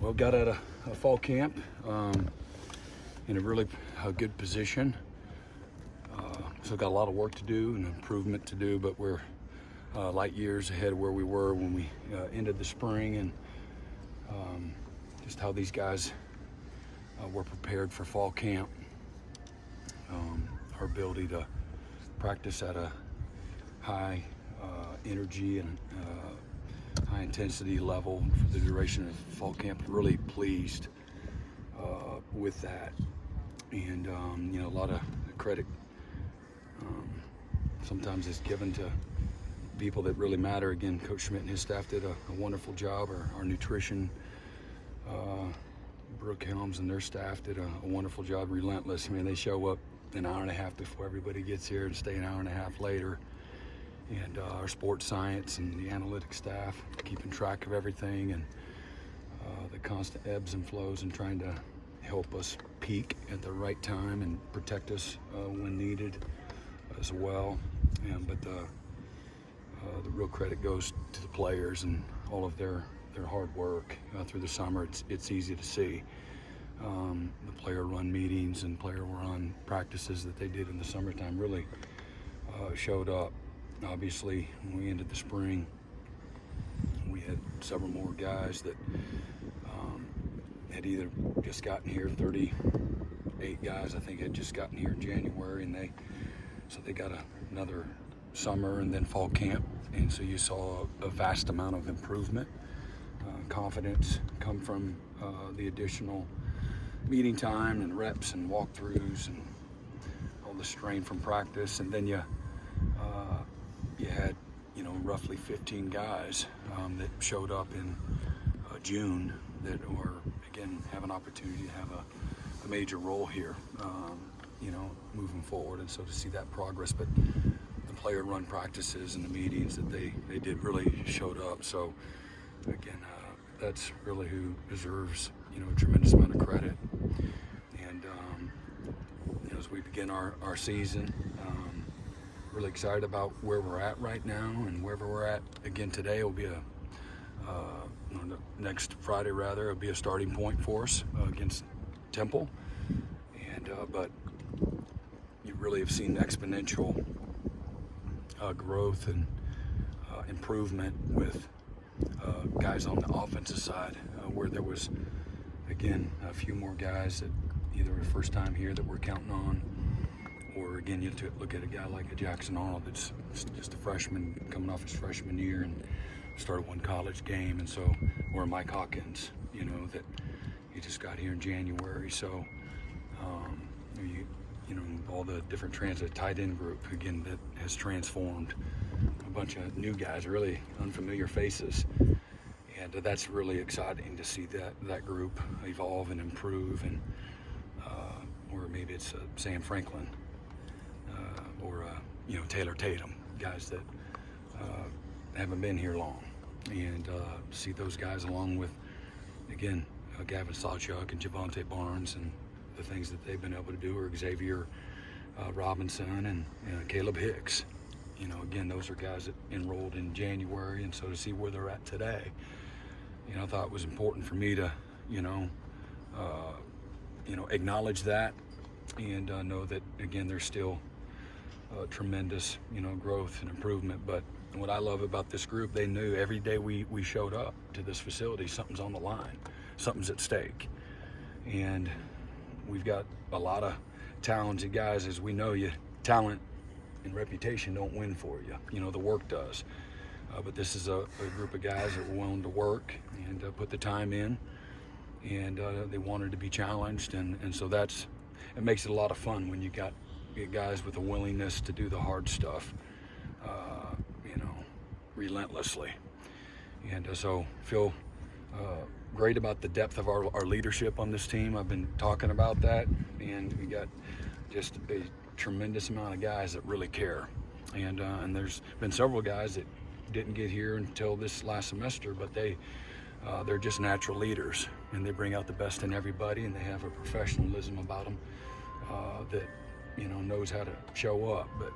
Well, got at a fall camp in a really good position. Still got a lot of work to do and improvement to do, but we're light years ahead of where we were when we ended the spring, and just how these guys were prepared for fall camp. Our ability to practice at a high energy and high intensity level for the duration of fall camp. Really pleased with that, and a lot of credit sometimes is given to people that really matter. Again, Coach Schmidt and his staff did a wonderful job. Our nutrition, Brooke Helms and their staff did a wonderful job, relentless. I mean, they show up an hour and a half before everybody gets here and stay an hour and a half later. And our sports science and the analytics staff keeping track of everything, and the constant ebbs and flows, and trying to help us peak at the right time and protect us when needed as well. But the real credit goes to the players and all of their hard work through the summer. It's easy to see the player run meetings and player run practices that they did in the summertime really showed up. Obviously, when we ended the spring, we had several more guys that had either just gotten here. 38 guys, I think, had just gotten here in January, and they got another summer and then fall camp, and so you saw a vast amount of improvement, confidence come from the additional meeting time and reps and walkthroughs and all the strain from practice. And then you had roughly 15 guys that showed up in June that were, again, have an opportunity to have a major role here moving forward. And so to see that progress, but the player run practices and the meetings that they did really showed up. So again, that's really who deserves a tremendous amount of credit. And as we begin our season, really excited about where we're at right now, and wherever we're at again today will be next Friday it'll be a starting point for us against Temple. And but you really have seen exponential growth and improvement with guys on the offensive side, where there was, again, a few more guys that either were first time here that we're counting on, or again, you look at a guy like a Jackson Arnold that's just a freshman coming off his freshman year and started one college game, and so, or Mike Hawkins, that he just got here in January. So all the different tight end group, again, that has transformed. A bunch of new guys, really unfamiliar faces, and that's really exciting to see that group evolve and improve. And or maybe it's Sam Franklin or Taylor Tatum, guys that haven't been here long, and see those guys along with, again, Gavin Sawchuk and Javante Barnes, and the things that they've been able to do, or Xavier Robinson and Caleb Hicks. Again, those are guys that enrolled in January, and so to see where they're at today, I thought it was important for me to, acknowledge that, and know that, again, there's still tremendous, growth and improvement. But what I love about this group, they knew every day we showed up to this facility, something's on the line, something's at stake. And we've got a lot of talented guys, as we know. Talent and reputation don't win for you. The work does. But this is a group of guys that were willing to work and put the time in, and they wanted to be challenged, and so it makes it a lot of fun when you got guys with a willingness to do the hard stuff, relentlessly. And so feel great about the depth of our leadership on this team. I've been talking about that, and we got just a tremendous amount of guys that really care. And there's been several guys that didn't get here until this last semester, but they're just natural leaders, and they bring out the best in everybody, and they have a professionalism about them that knows how to show up. But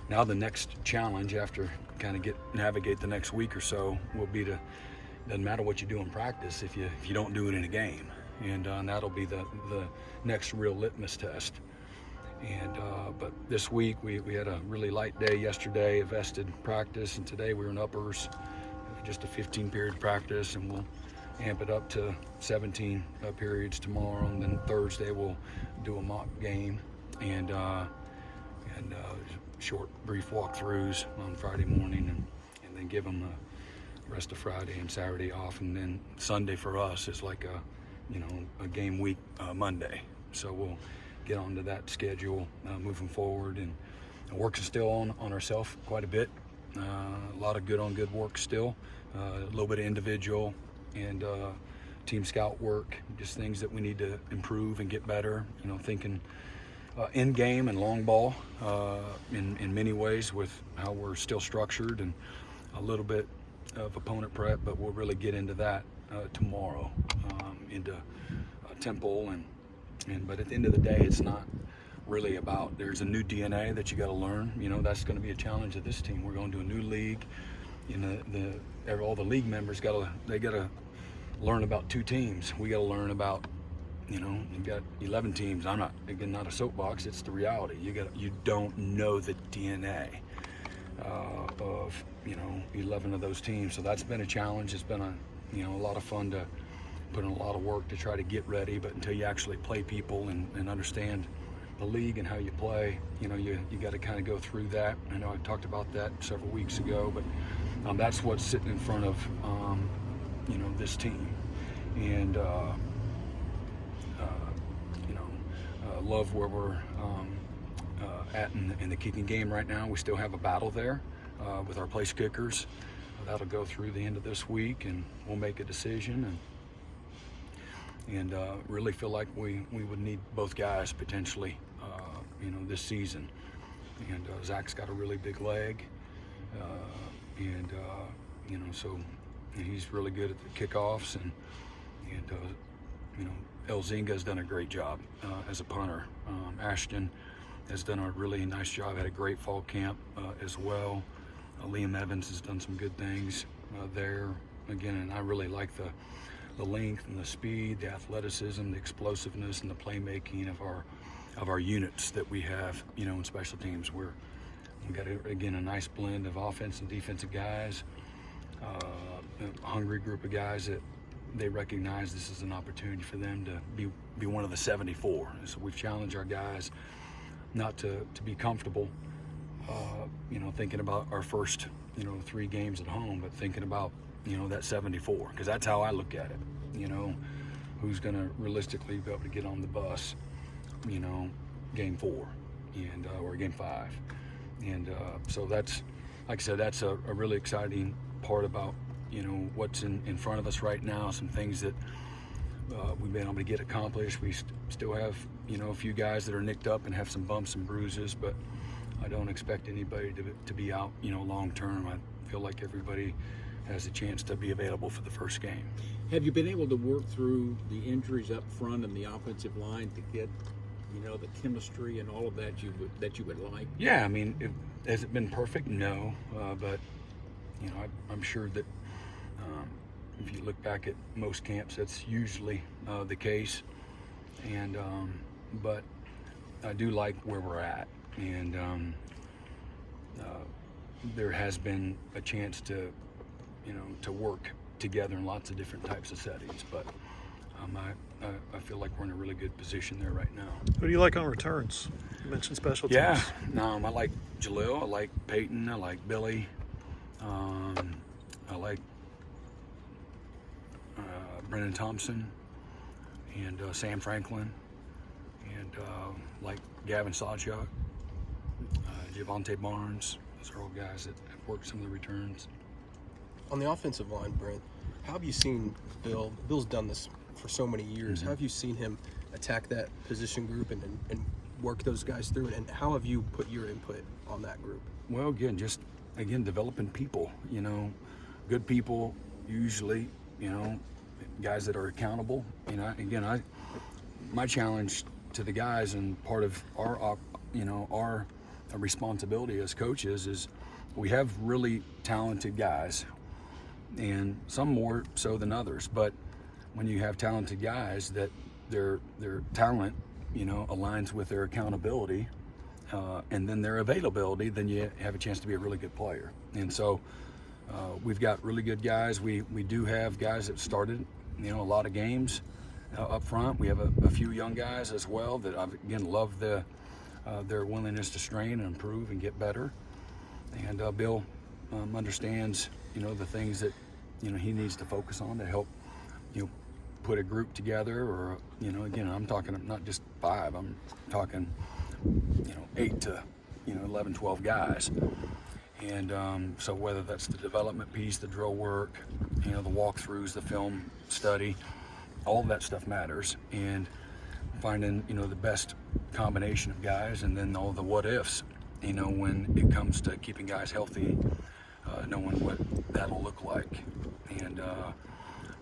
now the next challenge, after kind of navigate the next week or so, will be to doesn't matter what you do in practice if you don't do it in a game, and that'll be the next real litmus test. And but this week we had a really light day yesterday, a vested practice, and today we were in uppers, just a 15-period practice, and we'll amp it up to 17 periods tomorrow, and then Thursday we'll do a mock game and short, brief walkthroughs on Friday morning, and then give them the rest of Friday and Saturday off, and then Sunday for us is like a game week Monday. So we'll get onto that schedule moving forward, and working still on ourselves quite a bit. A lot of good on good work still, a little bit of individual and team scout work, just things that we need to improve and get better. Thinking in game and long ball in many ways with how we're still structured, and a little bit of opponent prep, but we'll really get into that tomorrow, into Temple and but at the end of the day, it's not really about, there's a new DNA that you got to learn. That's going to be a challenge of this team. We're going to a new league. All the league members got to learn about two teams. We got to learn about, you've got 11 teams. I'm not a soapbox. It's the reality. You don't know the DNA of 11 of those teams. So that's been a challenge. It's been a lot of fun to put in a lot of work to try to get ready. But until you actually play people and understand the league and how you play, you got to kind of go through that. I know I talked about that several weeks ago, but that's what's sitting in front of this team. And love where we're at in the kicking game right now. We still have a battle there with our place kickers. That'll go through the end of this week, and we'll make a decision, and really feel like we would need both guys potentially this season. And Zach's got a really big leg, so he's really good at the kickoffs, and Elzinga's done a great job as a punter. Ashton has done a really nice job, had a great fall camp as well. Liam Evans has done some good things there again, and I really like the length and the speed, the athleticism, the explosiveness, and the playmaking of our units that we have in special teams. We've got a nice blend of offense and defensive guys, a hungry group of guys that they recognize this is an opportunity for them to be one of the 74. And so we've challenged our guys not to be comfortable, thinking about our first, 3 games at home, but thinking about, that 74, because that's how I look at it. Who's going to realistically be able to get on the bus, game 4 and or game 5. And so that's, like I said, that's a really exciting part about, what's in front of us right now. Some things that we've been able to get accomplished. We still have, a few guys that are nicked up and have some bumps and bruises, but I don't expect anybody to be out, long term. I feel like everybody has a chance to be available for the first game. Have you been able to work through the injuries up front and the offensive line to get, the chemistry and all of that you would like? Yeah, I mean, has it been perfect? No, but I'm sure that if you look back at most camps, that's usually the case. And but I do like where we're at, and there has been a chance to work together in lots of different types of settings. But I feel like we're in a really good position there right now. Who do you like on returns? You mentioned special teams. Yeah, I like Jalil, I like Peyton, I like Billy, I like Brennan Thompson and Sam Franklin, and like Gavin Sawchuk, Javante Barnes. Those are all guys that have worked some of the returns. On the offensive line, Brent, how have you seen Bill? Bill's done this for so many years. Mm-hmm. How have you seen him attack that position group and work those guys through? And how have you put your input on that group? Well, again, developing people. Good people usually. Guys that are accountable. My challenge to the guys, and part of our responsibility as coaches, is we have really talented guys and some more so than others. But when you have talented guys that their talent, aligns with their accountability, and then their availability, then you have a chance to be a really good player. And so we've got really good guys. We do have guys that started, a lot of games up front. We have a few young guys as well that I've, again, love their willingness to strain and improve and get better. And Bill understands, the things that, he needs to focus on to help, put a group together, or, again, I'm talking not just 5, I'm talking, 8 to, 11, 12 guys. And so whether that's the development piece, the drill work, the walkthroughs, the film study, all of that stuff matters. And finding, the best combination of guys, and then all the what ifs, when it comes to keeping guys healthy, knowing what that'll look like. And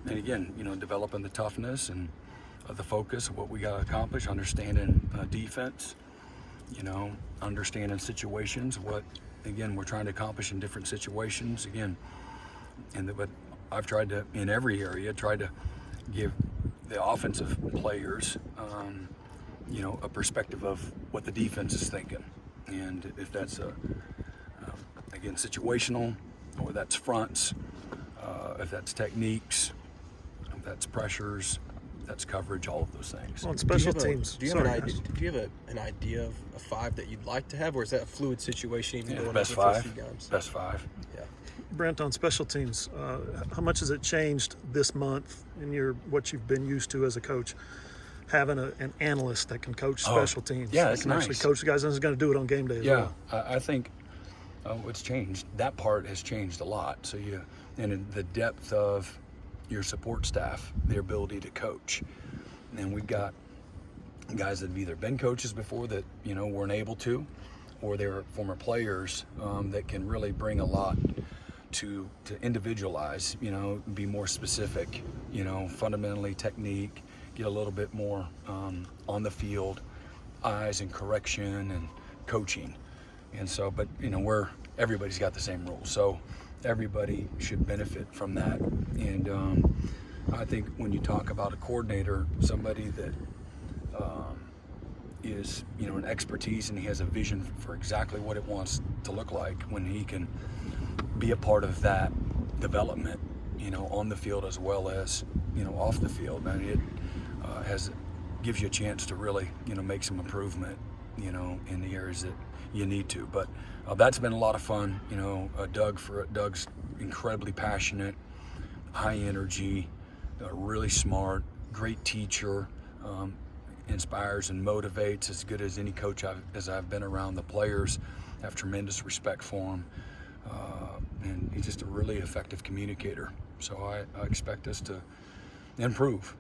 again, developing the toughness and the focus of what we got to accomplish, understanding defense, understanding situations, what, again, we're trying to accomplish in different situations, again. But I've tried to, in every area, to give the offensive players, a perspective of what the defense is thinking. And if that's, again, situational, or that's fronts, if that's techniques, if that's pressures, that's coverage, all of those things. On special teams. Do you have an idea of a 5 that you'd like to have, or is that a fluid situation? Even going best over the first 5. few games? Best 5. Yeah. Brent, on special teams, how much has it changed this month in what you've been used to as a coach, having an analyst that can coach special teams? Yeah, that it's can nice. actually coach the guys and is going to do it on game day as well. I think what's changed, that part has changed a lot. So and in the depth of your support staff, their ability to coach. And we've got guys that have either been coaches before that, weren't able to, or they're former players that can really bring a lot to individualize, be more specific, fundamentally technique, get a little bit more on the field, eyes and correction and coaching. And so, but, everybody's got the same rules. So everybody should benefit from that. And I think when you talk about a coordinator, somebody that is, an expertise, and he has a vision for exactly what it wants to look like, when he can be a part of that development, on the field as well as, off the field. I mean, it gives you a chance to really, make some improvement, in the areas that you need to. But that's been a lot of fun. Doug's incredibly passionate, high energy, really smart, great teacher, inspires and motivates as good as any coach I've been around. The players have tremendous respect for him, and he's just a really effective communicator. So I expect us to improve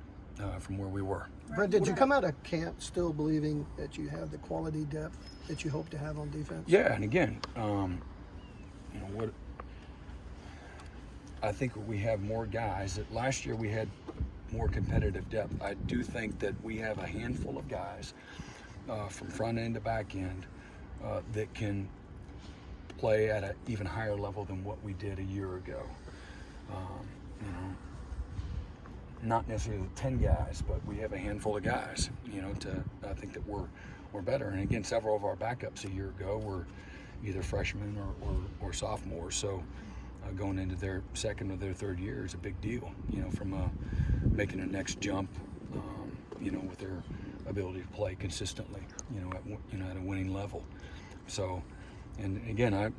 from where we were. Brent, did you come out of camp still believing that you have the quality depth that you hope to have on defense? Yeah, and again, what I think we have more guys. That last year we had more competitive depth. I do think that we have a handful of guys from front end to back end that can play at an even higher level than what we did a year ago. Not necessarily 10 guys, but we have a handful of guys, I think that we're better. And again, several of our backups a year ago were either freshmen or sophomores. So going into their second or their third year is a big deal, from making a next jump, with their ability to play consistently, at a winning level. So, and again,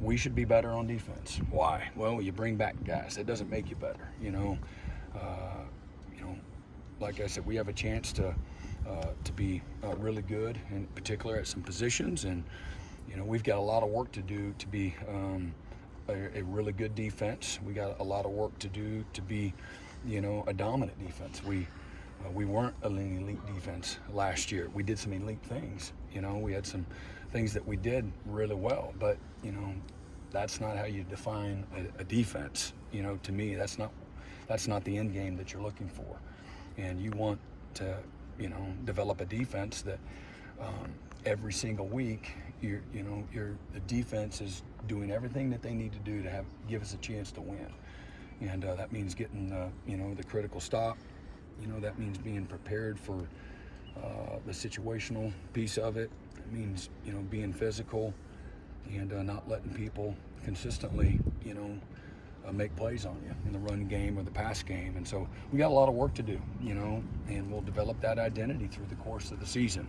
we should be better on defense. Why? Well, you bring back guys. It doesn't make you better, like I said, we have a chance to be really good, in particular at some positions, and we've got a lot of work to do to be a really good defense. We got a lot of work to do to be, a dominant defense. We weren't an elite defense last year. We did some elite things. We had some things that we did really well, but that's not how you define a defense. To me, that's not the end game that you're looking for. And you want to, develop a defense that every single week, the defense is doing everything that they need to do to give us a chance to win. and that means getting the critical stop. That means being prepared for the situational piece of it. It means being physical and not letting people consistently make plays on you in the run game or the pass game. And so we got a lot of work to do, and we'll develop that identity through the course of the season.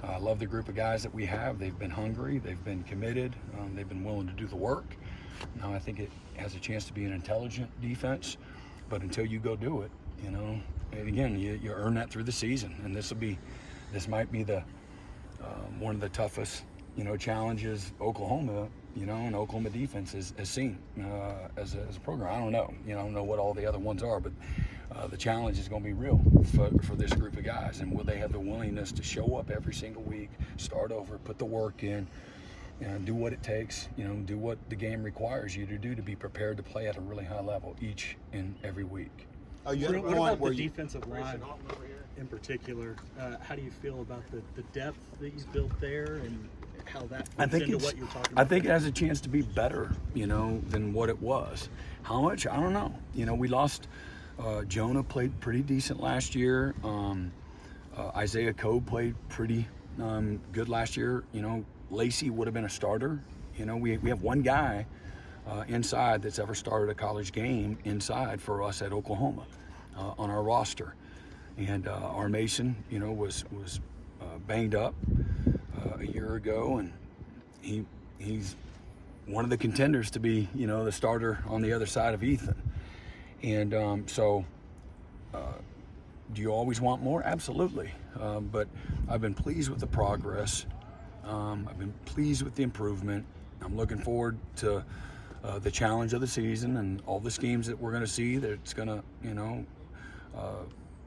I love the group of guys that we have. They've been hungry, they've been committed, they've been willing to do the work. Now I think it has a chance to be an intelligent defense, but until you go do it, and again, you earn that through the season. And this might be the one of the toughest challenges Oklahoma, and Oklahoma defense has seen as a program. I don't know, I don't know what all the other ones are, but the challenge is going to be real for this group of guys. And will they have the willingness to show up every single week, start over, put the work in, do what it takes, do what the game requires you to do to be prepared to play at a really high level each and every week. Oh, you had a What point about where the you defensive line in particular? How do you feel about the depth that he's built there and how that fits into what you're talking about? I think it has a chance to be better, than what it was. How much? I don't know. We lost. Jonah played pretty decent last year. Isaiah Coe played pretty good last year. Lacey would have been a starter. We have one guy inside that's ever started a college game inside for us at Oklahoma on our roster. And our Mason, was banged up a year ago, and he's one of the contenders to be, the starter on the other side of Ethan. And so do you always want more? Absolutely. But I've been pleased with the progress. I've been pleased with the improvement. I'm looking forward to the challenge of the season and all the schemes that we're going to see that's going to,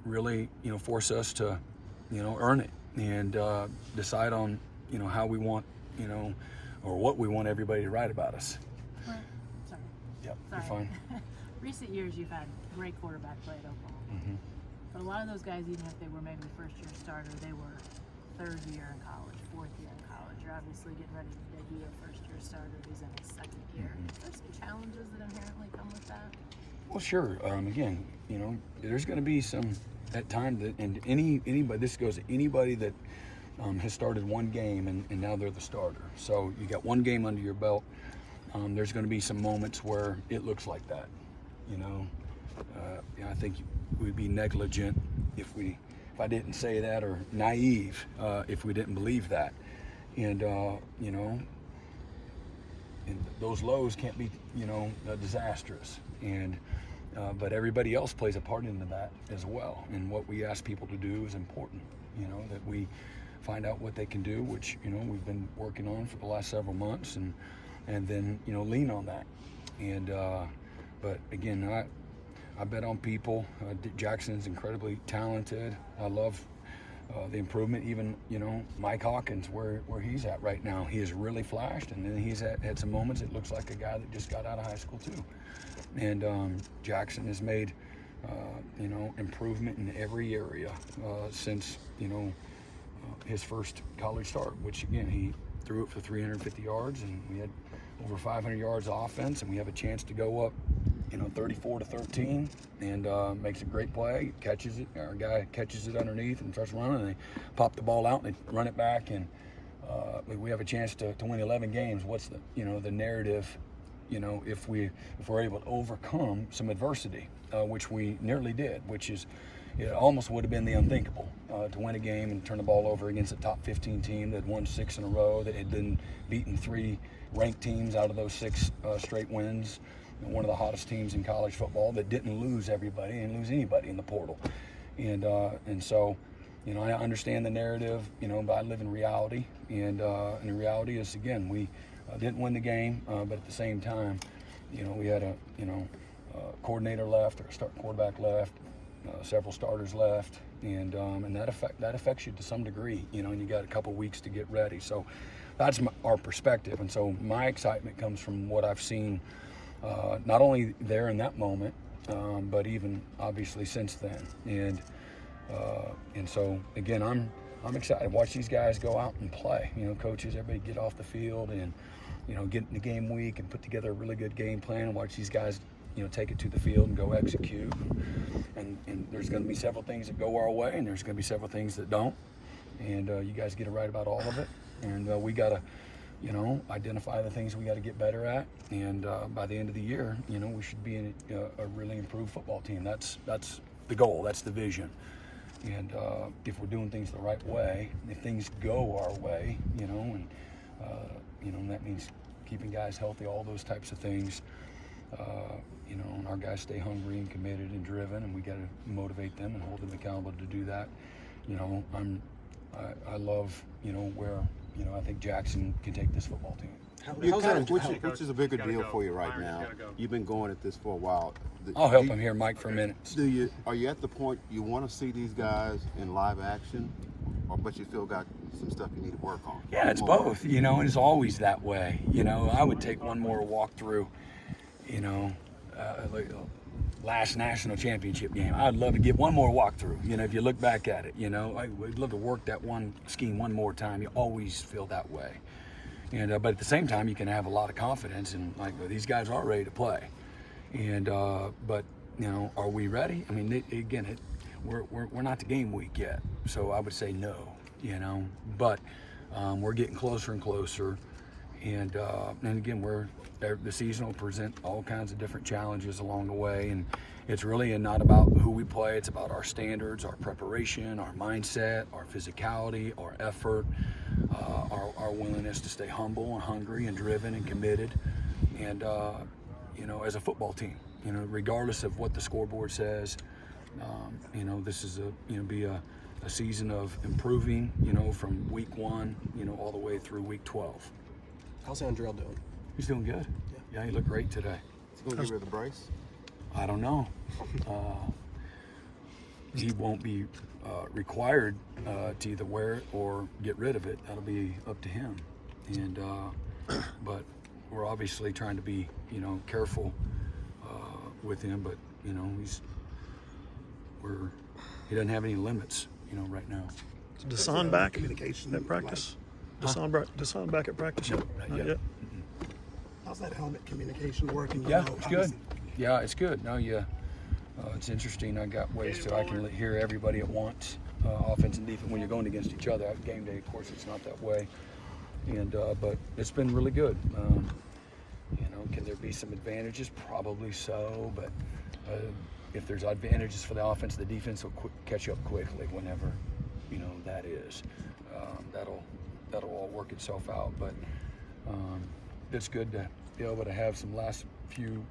really, force us to, earn it and decide on, how we want, or what we want everybody to write about us. Well, sorry. Yep, Sorry. you're fine. Recent years, you've had great quarterback play at Oklahoma. Mm-hmm. But a lot of those guys, even if they were maybe first-year starter, they were third year in college, fourth year in college. You're obviously getting ready to debut a first-year starter who's in his second year. Is there some challenges that inherently come with that? Well, sure. Again, there's going to be some at time that, and anybody. This goes to anybody that has started one game and now they're the starter. So you got one game under your belt. There's going to be some moments where it looks like that. I think we'd be negligent if I didn't say that, or naive if we didn't believe that. And and those lows can't be disastrous. And but everybody else plays a part into that as well. And what we ask people to do is important. That we find out what they can do, which we've been working on for the last several months, and then lean on that. And but again, I bet on people. Jackson's incredibly talented. I love the improvement. Even Mike Hawkins, where he's at right now, he has really flashed, and then he's had some moments. It looks like a guy that just got out of high school too. And Jackson has made improvement in every area since his first college start, which again, he threw it for 350 yards, and we had over 500 yards of offense, and we have a chance to go up 34-13, and makes a great play, catches it. Our guy catches it underneath and starts running, and they pop the ball out and they run it back, and we have a chance to win 11 games. What's the narrative? If we're able to overcome some adversity, which we nearly did, which is it almost would have been the unthinkable to win a game and turn the ball over against a top 15 team that won 6 in a row, that had been beaten 3 ranked teams out of those 6 straight wins. One of the hottest teams in college football that didn't lose everybody and lose anybody in the portal. And so, I understand the narrative, but I live in reality. And the reality is, again, we didn't win the game, but at the same time, we had a coordinator left, or a quarterback left, several starters left, and that affects you to some degree, and you got a couple weeks to get ready. So that's our perspective. And so my excitement comes from what I've seen, not only there in that moment, but even obviously since then. And so again, I'm excited. Watch these guys go out and play. Coaches, everybody get off the field and get in the game week and put together a really good game plan. And watch these guys, take it to the field and go execute. And there's going to be several things that go our way, and there's going to be several things that don't. And you guys get it right about all of it. And we got to, identify the things we got to get better at. And by the end of the year, we should be a really improved football team. That's the goal. That's the vision. And if we're doing things the right way, if things go our way, and that means keeping guys healthy, all those types of things, and our guys stay hungry and committed and driven, and we got to motivate them and hold them accountable to do that. I love, where, I think Jackson can take this football team. Which is a bigger deal for you right now? You've been going at this for a while. I'll help him here, Mike, for a minute. Are you at the point you want to see these guys in live action, but you still got some stuff you need to work on? Yeah, it's both, and it's always that way. I would take one more walkthrough, like last national championship game. I'd love to get one more walkthrough, if you look back at it, I would love to work that one scheme one more time. You always feel that way. And but at the same time, you can have a lot of confidence in, like, well, these guys are ready to play. And but are we ready? I mean, we're not to game week yet, so I would say no. But we're getting closer and closer. And again, the season will present all kinds of different challenges along the way, and it's really not about who we play. It's about our standards, our preparation, our mindset, our physicality, our effort, our willingness to stay humble and hungry and driven and committed. And as a football team, regardless of what the scoreboard says, this is be a season of improving, from week 1, all the way through week 12. How's Andrell doing? He's doing good. Yeah, he looked great today. He's going to get rid of the brace? I don't know. He won't be required to either wear it or get rid of it. That'll be up to him. And but we're obviously trying to be, careful with him. But he doesn't have any limits, right now. Is Deshaun back at practice? Deshaun back at practice yet? Not yet. How's that helmet communication working? Yeah, it's good. Yeah, it's good. No, it's interesting. I got ways I can hear everybody at once, offense and defense, when you're going against each other. Game day, of course, it's not that way. And but it's been really good. Can there be some advantages? Probably so. But if there's advantages for the offense, the defense will catch up quickly whenever that is. That'll all work itself out. But it's good to be able to have some last few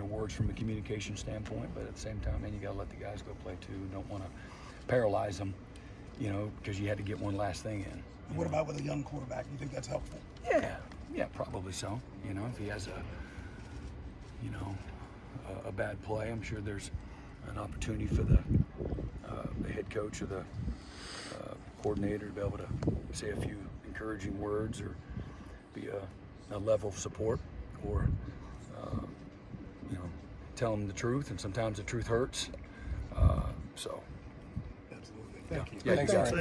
words from a communication standpoint, but at the same time, man, you got to let the guys go play too. Don't want to paralyze them, because you had to get one last thing in. What about with a young quarterback? Do you think that's helpful? Yeah, probably so. If he has a bad play, I'm sure there's an opportunity for the head coach or the coordinator to be able to say a few encouraging words or be a level of support, or tell them the truth, and sometimes the truth hurts. Absolutely. Thank you. Yeah, you got it.